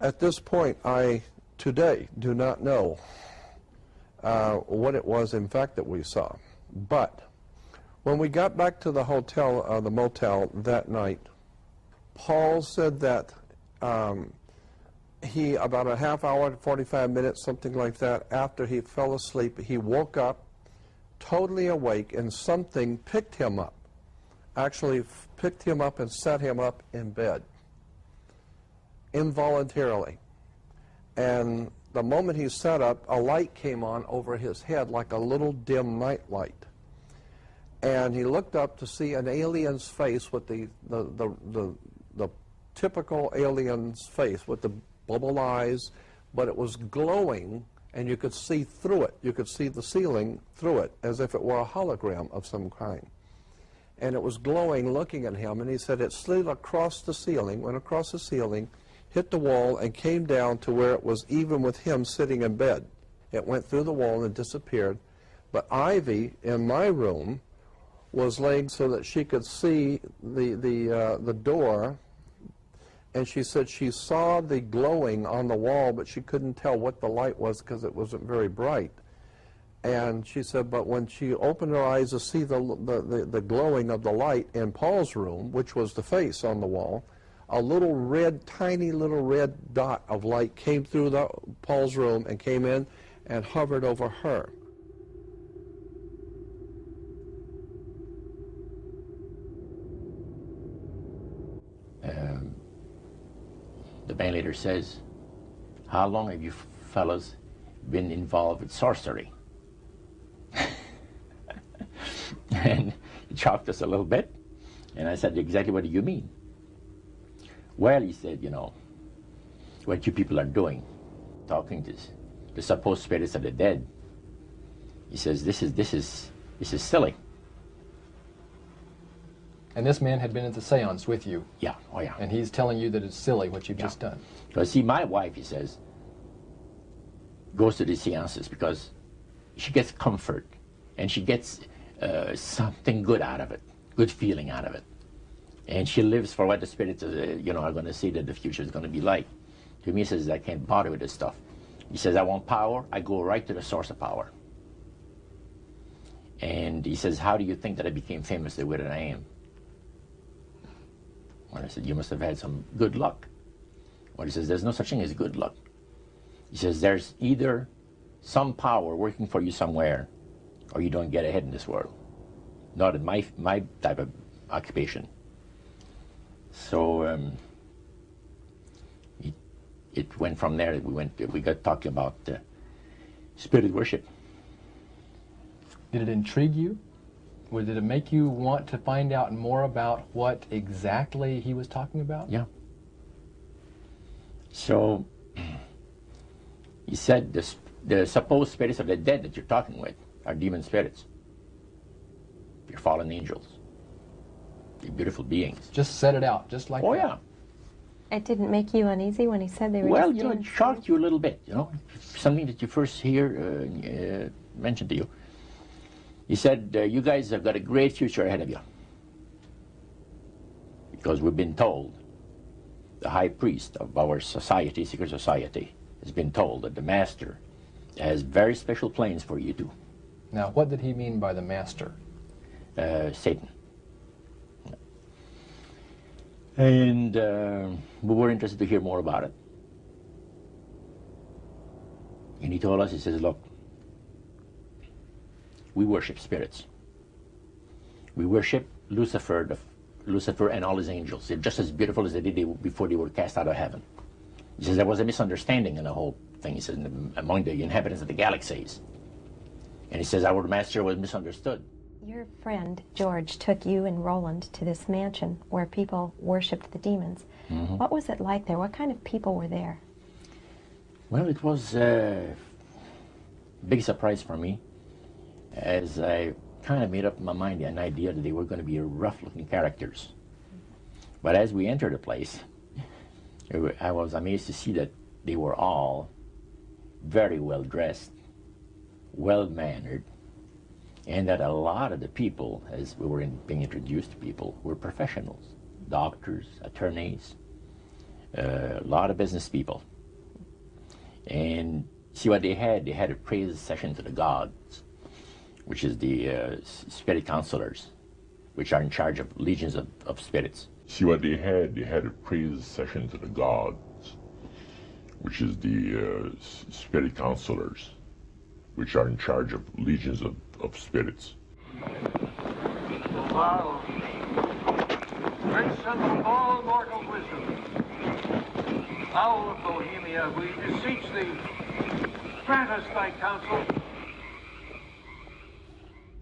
At this point, I today do not know what it was in fact that we saw. But when we got back to the hotel, the motel that night, Paul said that he, about a half hour, 45 minutes, something like that, after he fell asleep, he woke up totally awake, and something picked him up, actually picked him up and set him up in bed, involuntarily. And the moment he sat up, a light came on over his head like a little dim night light. And he looked up to see an alien's face with the typical alien's face with the bubble eyes, but it was glowing, and you could see through it. You could see the ceiling through it, as if it were a hologram of some kind. And it was glowing, looking at him, and he said it slid across the ceiling, went across the ceiling, hit the wall, and came down to where it was even with him sitting in bed. It went through the wall and disappeared. But Ivy, in my room, was laying so that she could see the door, and she said she saw the glowing on the wall, but she couldn't tell what the light was because it wasn't very bright. And she said, but when she opened her eyes to see the glowing of the light in Paul's room, which was the face on the wall, a little red, tiny little red dot of light came through Paul's room and came in and hovered over her. The band leader says, how long have you fellows been involved with sorcery? And he shocked us a little bit, and I said, exactly what do you mean? Well, he said, you know, what you people are doing, talking to the supposed spirits of the dead. He says, this is silly. And this man had been at the seance with you. Yeah, oh yeah. And he's telling you that it's silly what you've just done. Because see, my wife, he says, goes to the seances because she gets comfort and she gets something good out of it, good feeling out of it. And she lives for what the spirits, you know, are going to say that the future is going to be like. To me, he says, I can't bother with this stuff. He says, I want power. I go right to the source of power. And he says, how do you think that I became famous the way that I am? Well, I said, you must have had some good luck. Well, he says, there's no such thing as good luck. He says, there's either some power working for you somewhere, or you don't get ahead in this world. Not in my type of occupation. So it went from there. We got talking about spirit worship. Did it intrigue you? Or did it make you want to find out more about what exactly he was talking about? Yeah. So he said the supposed spirits of the dead that you're talking with are demon spirits. They're fallen angels. They're beautiful beings. Just set it out, just like that. Oh, yeah. It didn't make you uneasy when he said they were Well, just you know, it shocked you a little bit, you know. Something that you first hear mentioned to you. He said, you guys have got a great future ahead of you. Because we've been told, the high priest of our society, secret society, has been told that the master has very special plans for you too. Now, what did he mean by the master? Satan. And we were interested to hear more about it. And he told us, he says, look, we worship spirits. We worship Lucifer and all his angels. They're just as beautiful as they did before they were cast out of heaven. He says there was a misunderstanding in the whole thing. He says among the inhabitants of the galaxies. And he says our master was misunderstood. Your friend, George, took you and Roland to this mansion where people worshipped the demons. Mm-hmm. What was it like there? What kind of people were there? Well, it was a big surprise for me, as I kind of made up in my mind an idea that they were going to be rough-looking characters. But as we entered the place, I was amazed to see that they were all very well-dressed, well-mannered, and that a lot of the people, as we were being introduced to people, were professionals, doctors, attorneys, a lot of business people. And see what they had? They had a praise session to the gods, which is the spirit counselors, which are in charge of legions of spirits. See what they had? They had a praise session to the gods, which is the spirit counselors, which are in charge of legions of spirits. Wow. Great son of all mortal wisdom, owl of Bohemia, we beseech thee, grant us thy counsel.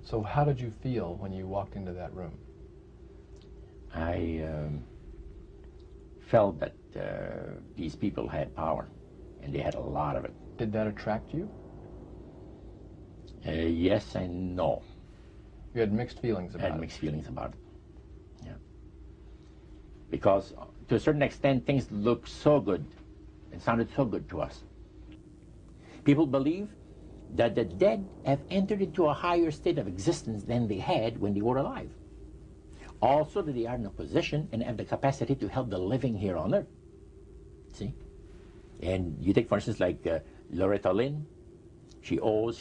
So how did you feel when you walked into that room? I felt that these people had power, and they had a lot of it. Did that attract you? Yes and no. You had mixed feelings I about had it. mixed feelings about it. Yeah. Because to a certain extent, things looked so good and sounded so good to us. People believe that the dead have entered into a higher state of existence than they had when they were alive. Also that they are in a position and have the capacity to help the living here on earth. See? And you take, for instance, like Loretta Lynn. She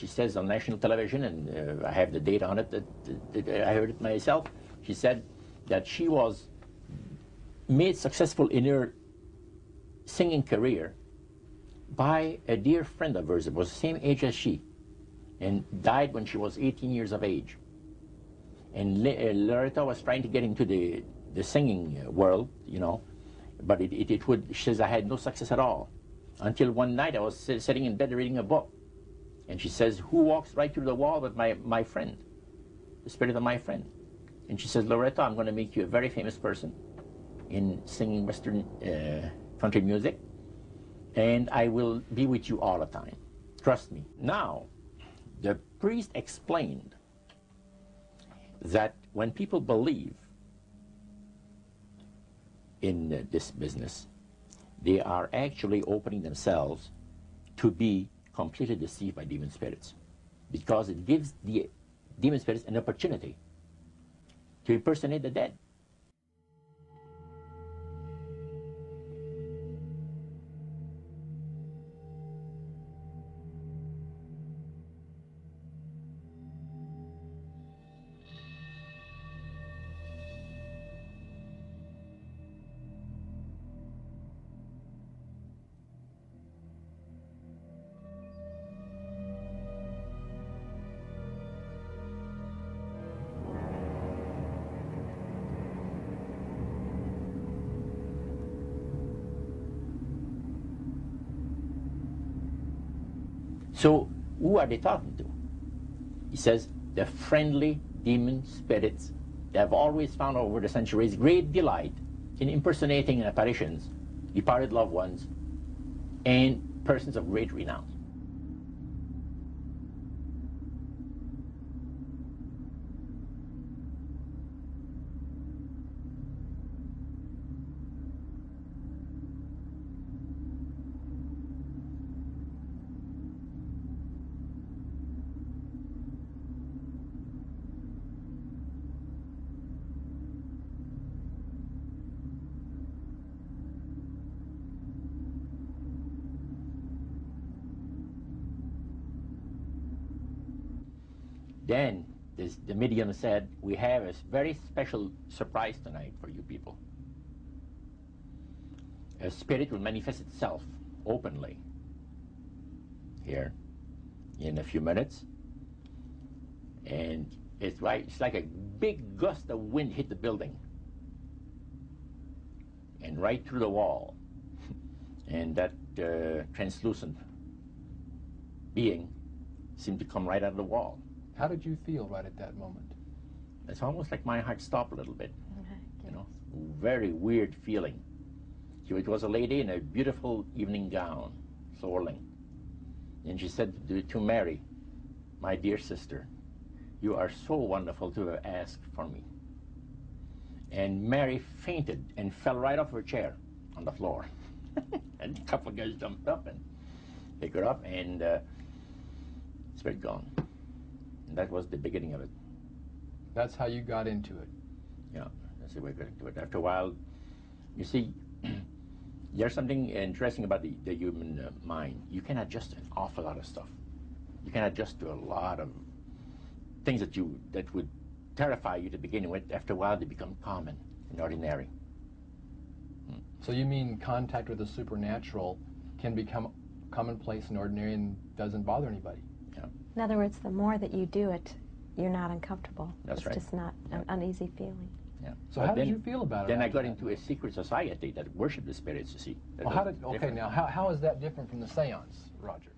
says on national television, and I have the data on it, that I heard it myself. She said that she was made successful in her singing career by a dear friend of hers that was the same age as she, and died when she was 18 years of age. And Loretta was trying to get into the singing world, you know, but she says, I had no success at all. Until one night I was sitting in bed reading a book. And she says, who walks right through the wall with my friend, the spirit of my friend? And she says, Loretta, I'm going to make you a very famous person in singing Western country music, and I will be with you all the time. Trust me. Now, the priest explained that when people believe in this business, they are actually opening themselves to be completely deceived by demon spirits, because it gives the demon spirits an opportunity to impersonate the dead. So, who are they talking to? He says, the friendly demon spirits that have always found over the centuries great delight in impersonating apparitions, departed loved ones, and persons of great renown. Then the medium said, we have a very special surprise tonight for you people. A spirit will manifest itself openly here in a few minutes. And it's like a big gust of wind hit the building and right through the wall. And that translucent being seemed to come right out of the wall. How did you feel right at that moment? It's almost like my heart stopped a little bit, you know, very weird feeling. It was a lady in a beautiful evening gown, swirling. And she said to Mary, my dear sister, you are so wonderful to have asked for me. And Mary fainted and fell right off her chair on the floor. And a couple of guys jumped up and picked her up, and spirit gone. And that was the beginning of it. That's how you got into it. Yeah, that's the way we got into it. After a while, you see, There's something interesting about the human mind. You can adjust an awful lot of stuff. You can adjust to a lot of things that would terrify you to begin with. After a while, they become common and ordinary. So you mean contact with the supernatural can become commonplace and ordinary and doesn't bother anybody? Yeah. In other words, the more that you do it, you're not uncomfortable. That's it's right. just not an uneasy feeling. Yeah. So But how did then- you feel about it? Then I after got that? into a secret society that worshiped the spirits, you see. That Well, was okay, different. now how is that different from the seance, Roger?